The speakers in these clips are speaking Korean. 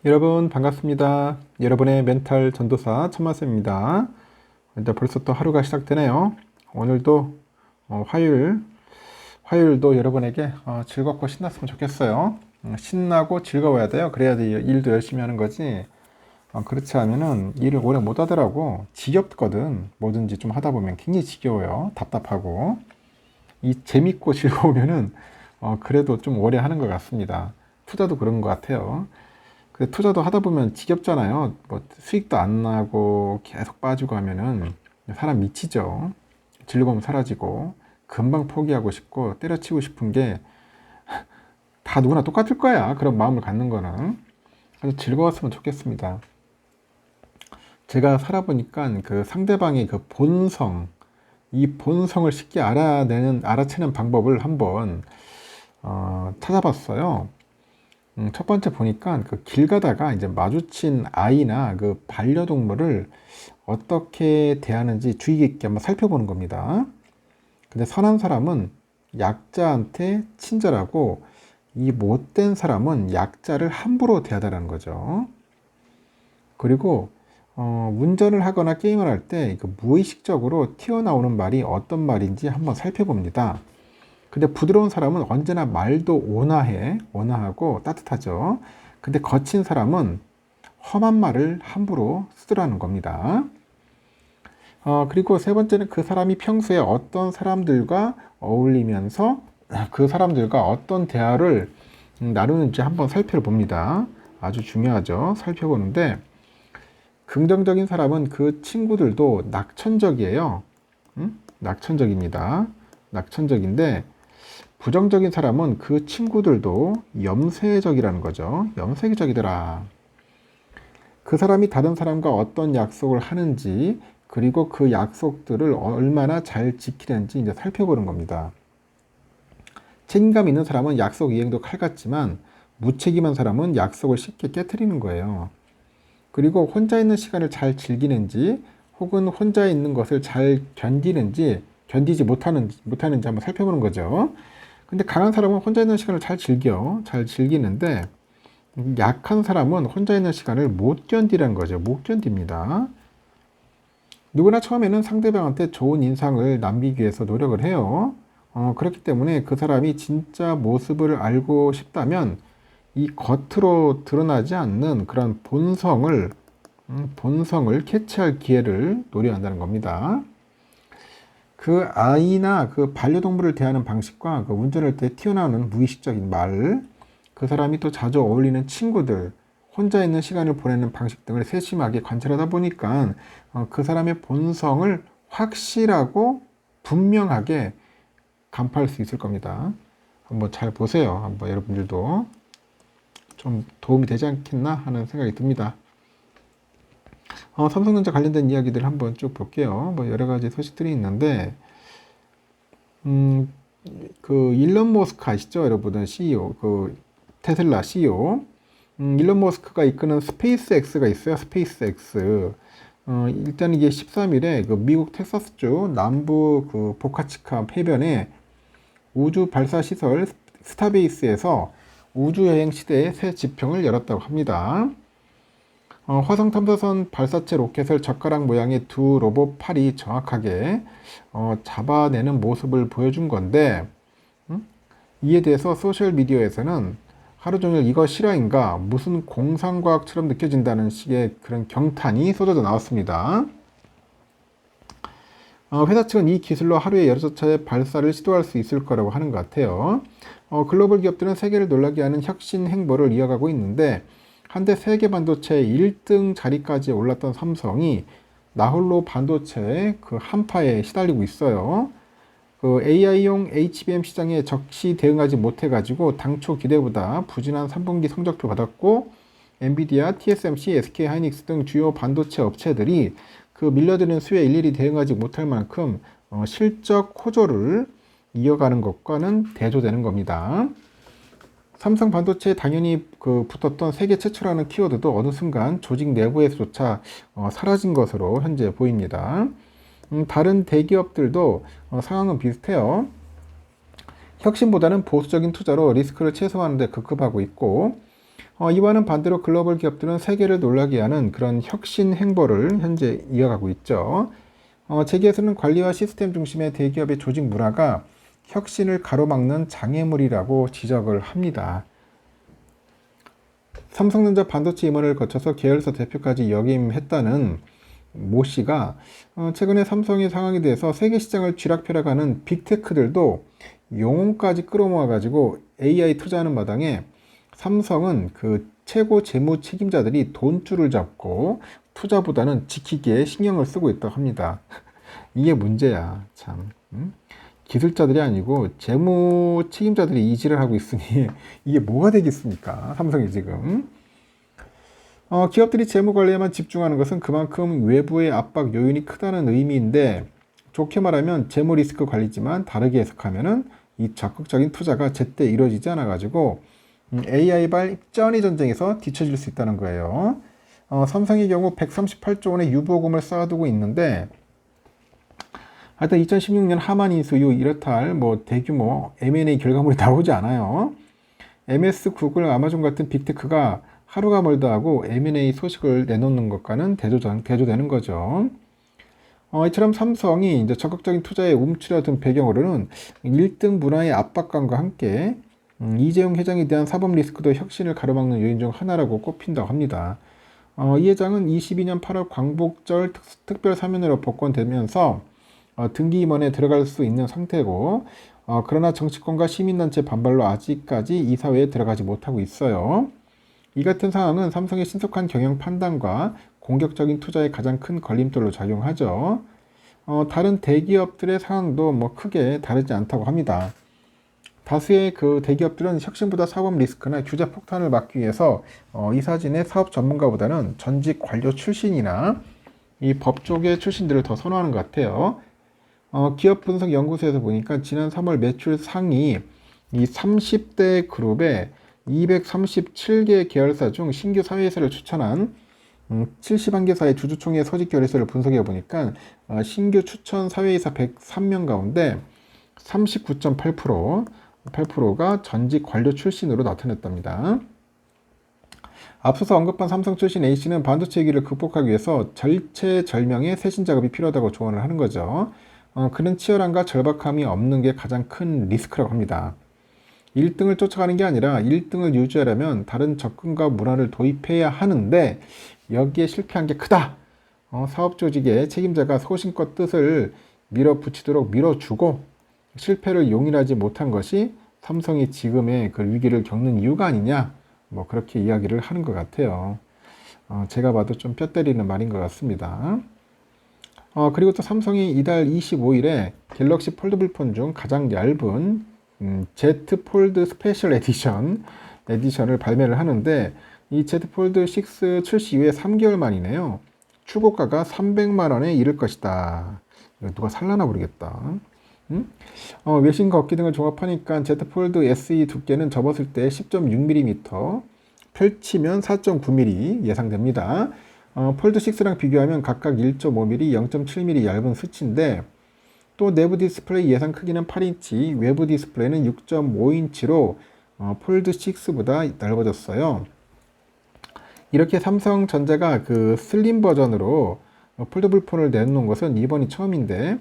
여러분 반갑습니다. 여러분의 멘탈 전도사 천마쌤입니다. 이제 벌써 또 하루가 시작되네요. 오늘도 화요일도 여러분에게 즐겁고 신났으면 좋겠어요. 신나고 즐거워야 돼요. 그래야 일도 열심히 하는 거지. 그렇지 않으면은 일을 오래 못 하더라고. 지겹거든. 뭐든지 좀 하다 보면 굉장히 지겨워요. 답답하고. 이 재밌고 즐거우면은 그래도 좀 오래 하는 것 같습니다. 투자도 그런 것 같아요. 근데 투자도 하다 보면 지겹잖아요. 뭐 수익도 안 나고 계속 빠지고 하면은 사람 미치죠. 즐거움 사라지고 금방 포기하고 싶고 때려치고 싶은 게 다 누구나 똑같을 거야. 그런 마음을 갖는 거는. 그래서 즐거웠으면 좋겠습니다. 제가 살아보니까 그 상대방의 그 본성, 이 본성을 쉽게 알아채는 방법을 한번 찾아봤어요. 첫 번째 보니까 그 길 가다가 이제 마주친 아이나 그 반려동물을 어떻게 대하는지 주의 깊게 한번 살펴보는 겁니다. 근데 선한 사람은 약자한테 친절하고 이 못된 사람은 약자를 함부로 대하다라는 거죠. 그리고 운전을 하거나 게임을 할 때 무의식적으로 튀어나오는 말이 어떤 말인지 한번 살펴봅니다. 근데 부드러운 사람은 언제나 말도 온화하고 따뜻하죠. 근데 거친 사람은 험한 말을 함부로 쓰더라는 겁니다. 그리고 세 번째는 그 사람이 평소에 어떤 사람들과 어울리면서 그 사람들과 어떤 대화를 나누는지 한번 살펴봅니다. 아주 중요하죠. 살펴보는데 긍정적인 사람은 그 친구들도 낙천적이에요. 낙천적입니다. 낙천적인데 부정적인 사람은 그 친구들도 염세적이라는 거죠. 염세적이더라. 그 사람이 다른 사람과 어떤 약속을 하는지, 그리고 그 약속들을 얼마나 잘 지키는지 이제 살펴보는 겁니다. 책임감 있는 사람은 약속 이행도 칼 같지만, 무책임한 사람은 약속을 쉽게 깨트리는 거예요. 그리고 혼자 있는 시간을 잘 즐기는지, 혹은 혼자 있는 것을 잘 견디지 못하는지 한번 살펴보는 거죠. 근데 강한 사람은 혼자 있는 시간을 잘 즐기는데 약한 사람은 혼자 있는 시간을 못 견디라는 거죠. 못 견딥니다. 누구나 처음에는 상대방한테 좋은 인상을 남기기 위해서 노력을 해요. 그렇기 때문에 그 사람이 진짜 모습을 알고 싶다면 이 겉으로 드러나지 않는 그런 본성을 캐치할 기회를 노려야 한다는 겁니다. 그 아이나 그 반려동물을 대하는 방식과 그 운전할 때 튀어나오는 무의식적인 말, 그 사람이 또 자주 어울리는 친구들, 혼자 있는 시간을 보내는 방식 등을 세심하게 관찰하다 보니까 그 사람의 본성을 확실하고 분명하게 간파할 수 있을 겁니다. 한번 잘 보세요. 한번 여러분들도 좀 도움이 되지 않겠나 하는 생각이 듭니다. 삼성전자 관련된 이야기들 한번 쭉 볼게요. 뭐 여러 가지 소식들이 있는데, 그 일론 머스크 아시죠? 여러분은 CEO, 그 테슬라 CEO. 일론 머스크가 이끄는 스페이스X가 있어요. 스페이스X. 일단 이게 13일에 그 미국 텍사스주 남부 그 보카치카 해변에 우주 발사 시설 스타베이스에서 우주여행 시대의 새 지평을 열었다고 합니다. 화성 탐사선 발사체 로켓을 젓가락 모양의 두 로봇 팔이 정확하게 잡아내는 모습을 보여준 건데, 이에 대해서 소셜미디어에서는 하루 종일 이거 실화인가, 무슨 공상과학처럼 느껴진다는 식의 그런 경탄이 쏟아져 나왔습니다. 회사 측은 이 기술로 하루에 여러 차례 발사를 시도할 수 있을 거라고 하는 것 같아요. 글로벌 기업들은 세계를 놀라게 하는 혁신 행보를 이어가고 있는데, 한때 세계 반도체 1등 자리까지 올랐던 삼성이 나홀로 반도체 그 한파에 시달리고 있어요. 그 AI용 HBM 시장에 적시 대응하지 못해가지고 당초 기대보다 부진한 3분기 성적표 받았고, 엔비디아, TSMC, SK하이닉스 등 주요 반도체 업체들이 그 밀려드는 수요에 일일이 대응하지 못할 만큼 실적 호조를 이어가는 것과는 대조되는 겁니다. 삼성 반도체에 당연히 그 붙었던 세계 최초라는 키워드도 어느 순간 조직 내부에서조차 사라진 것으로 현재 보입니다. 다른 대기업들도 상황은 비슷해요. 혁신보다는 보수적인 투자로 리스크를 최소화하는 데 급급하고 있고, 이와는 반대로 글로벌 기업들은 세계를 놀라게 하는 그런 혁신 행보를 현재 이어가고 있죠. 제기에서는 관리와 시스템 중심의 대기업의 조직 문화가 혁신을 가로막는 장애물이라고 지적을 합니다. 삼성전자 반도체 임원을 거쳐서 계열사 대표까지 역임했다는 모 씨가 최근에 삼성의 상황에 대해서 세계 시장을 쥐락펴락하는 빅테크들도 영혼까지 끌어모아가지고 AI 투자하는 마당에 삼성은 그 최고 재무 책임자들이 돈줄을 잡고 투자보다는 지키기에 신경을 쓰고 있다고 합니다. 이게 문제야, 참. 기술자들이 아니고 재무 책임자들이 이지를 하고 있으니 이게 뭐가 되겠습니까? 삼성이 지금. 기업들이 재무 관리에만 집중하는 것은 그만큼 외부의 압박 요인이 크다는 의미인데, 좋게 말하면 재무 리스크 관리지만 다르게 해석하면은 이 적극적인 투자가 제때 이루어지지 않아 가지고 AI발 전이 전쟁에서 뒤처질 수 있다는 거예요. 삼성의 경우 138조 원의 유보금을 쌓아두고 있는데, 하여튼 2016년 하만 인수 이후 이렇다 할 뭐 대규모 M&A 결과물이 나오지 않아요. MS, 구글, 아마존 같은 빅테크가 하루가 멀다 하고 M&A 소식을 내놓는 것과는 대조되는 거죠. 이처럼 삼성이 이제 적극적인 투자에 움츠려든 배경으로는 1등 문화의 압박감과 함께 이재용 회장에 대한 사법 리스크도 혁신을 가로막는 요인 중 하나라고 꼽힌다고 합니다. 이 회장은 22년 8월 광복절 특별 사면으로 복권되면서 등기 임원에 들어갈 수 있는 상태고, 그러나 정치권과 시민단체 반발로 아직까지 이사회에 들어가지 못하고 있어요. 이 같은 상황은 삼성의 신속한 경영 판단과 공격적인 투자에 가장 큰 걸림돌로 작용하죠. 다른 대기업들의 상황도 뭐 크게 다르지 않다고 합니다. 다수의 그 대기업들은 혁신보다 사법 리스크나 규제 폭탄을 막기 위해서 이사진의 사업 전문가보다는 전직 관료 출신이나 이 법조계 출신들을 더 선호하는 것 같아요. 기업 분석 연구소에서 보니까 지난 3월 매출 상위 이 30대 그룹의 237개 계열사 중 신규 사회이사를 추천한 71개사의 주주총회 소집 결의서를 분석해 보니까 신규 추천 사회이사 103명 가운데 39.8%가 전직 관료 출신으로 나타났답니다. 앞서서 언급한 삼성 출신 A씨는 반도체 위기를 극복하기 위해서 절체절명의 쇄신 작업이 필요하다고 조언을 하는 거죠. 그는 치열함과 절박함이 없는 게 가장 큰 리스크라고 합니다. 1등을 쫓아가는 게 아니라 1등을 유지하려면 다른 접근과 문화를 도입해야 하는데 여기에 실패한 게 크다. 사업 조직의 책임자가 소신껏 뜻을 밀어붙이도록 밀어주고 실패를 용인하지 못한 것이 삼성이 지금의 그 위기를 겪는 이유가 아니냐, 뭐 그렇게 이야기를 하는 것 같아요. 제가 봐도 좀 뼈 때리는 말인 것 같습니다. 그리고 또 삼성이 이달 25일에 갤럭시 폴더블 폰 중 가장 얇은 Z 폴드 스페셜 에디션을 발매를 하는데, 이 Z 폴드 6 출시 이후에 3개월 만이네요. 출고가가 300만 원에 이를 것이다. 이거 누가 살라나 모르겠다. 외신과 업계 등을 종합하니까 Z 폴드 SE 두께는 접었을 때 10.6mm, 펼치면 4.9mm 예상됩니다. 폴드 6랑 비교하면 각각 1.5mm, 0.7mm 얇은 수치인데, 또 내부 디스플레이 예상 크기는 8인치, 외부 디스플레이는 6.5인치로 폴드 6보다 넓어졌어요. 이렇게 삼성전자가 그 슬림 버전으로 폴더블 폰을 내놓은 것은 이번이 처음인데,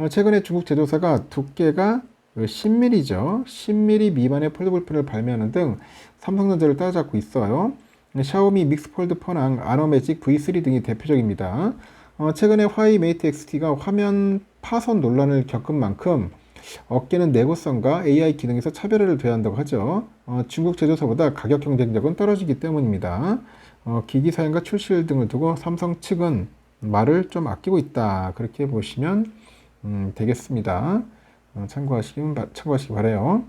최근에 중국 제조사가 두께가 10mm죠. 10mm 미만의 폴더블 폰을 발매하는 등 삼성전자를 따라잡고 있어요. 샤오미 믹스 폴드 폰항, 아노매직 V3 등이 대표적입니다. 최근에 화웨이 메이트 XT가 화면 파손 논란을 겪은 만큼 업계는 내구성과 AI 기능에서 차별화를 둬야 한다고 하죠. 중국 제조사보다 가격 경쟁력은 떨어지기 때문입니다. 기기 사양과 출시일 등을 두고 삼성 측은 말을 좀 아끼고 있다, 그렇게 보시면 되겠습니다. 참고하시기 바라요.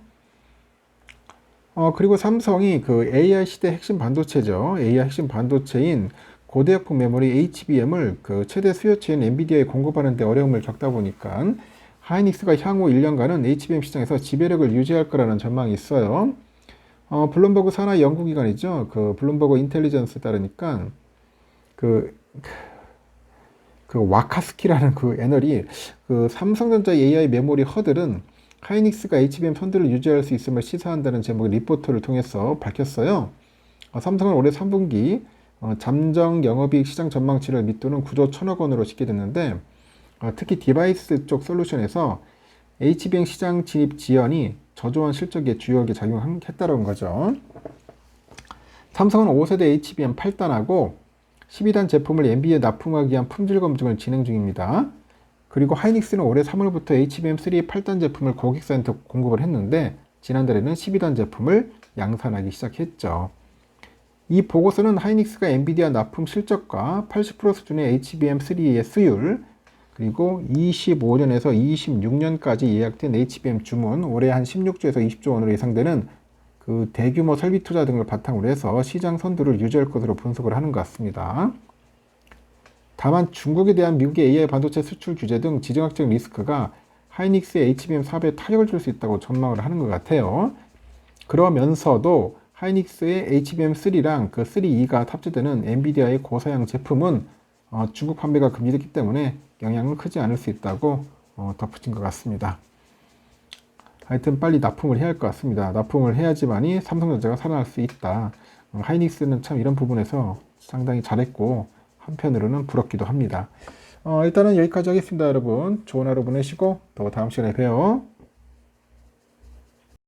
그리고 삼성이 그 AI 시대 핵심 반도체죠. AI 핵심 반도체인 고대역폭 메모리 HBM을 그 최대 수요처인 엔비디아에 공급하는 데 어려움을 겪다 보니까 하이닉스가 향후 1년간은 HBM 시장에서 지배력을 유지할 거라는 전망이 있어요. 블룸버그 산하 연구기관이죠. 그 블룸버그 인텔리전스에 따르니까 그 와카스키라는 그 애널이 그 삼성전자 AI 메모리 허들은 하이닉스가 HBM 선두를 유지할 수 있음을 시사한다는 제목의 리포트를 통해서 밝혔어요. 삼성은 올해 3분기 잠정 영업이익 시장 전망치를 밑도는 9조 1천억 원으로 집계 됐는데 특히 디바이스 쪽 솔루션에서 HBM 시장 진입 지연이 저조한 실적에 주요하게 작용했다는 거죠. 삼성은 5세대 HBM 8단하고 12단 제품을 NBA에 납품하기 위한 품질 검증을 진행 중입니다. 그리고 하이닉스는 올해 3월부터 HBM3 8단 제품을 고객사한테 공급을 했는데 지난달에는 12단 제품을 양산하기 시작했죠. 이 보고서는 하이닉스가 엔비디아 납품 실적과 80% 수준의 HBM3의 수율, 그리고 25년에서 26년까지 예약된 HBM 주문, 올해 한 16조에서 20조 원으로 예상되는 그 대규모 설비 투자 등을 바탕으로 해서 시장 선두를 유지할 것으로 분석을 하는 것 같습니다. 다만 중국에 대한 미국의 AI 반도체 수출 규제 등 지정학적 리스크가 하이닉스의 HBM 사업에 타격을 줄 수 있다고 전망을 하는 것 같아요. 그러면서도 하이닉스의 HBM3랑 그 3E가 탑재되는 엔비디아의 고사양 제품은 중국 판매가 금지됐기 때문에 영향은 크지 않을 수 있다고 덧붙인 것 같습니다. 하여튼 빨리 납품을 해야 할 것 같습니다. 납품을 해야지만이 삼성전자가 살아날 수 있다. 하이닉스는 참 이런 부분에서 상당히 잘했고 한편으로는 부럽기도 합니다. 일단은 여기까지 하겠습니다, 여러분. 좋은 하루 보내시고 또 다음 시간에 봬요.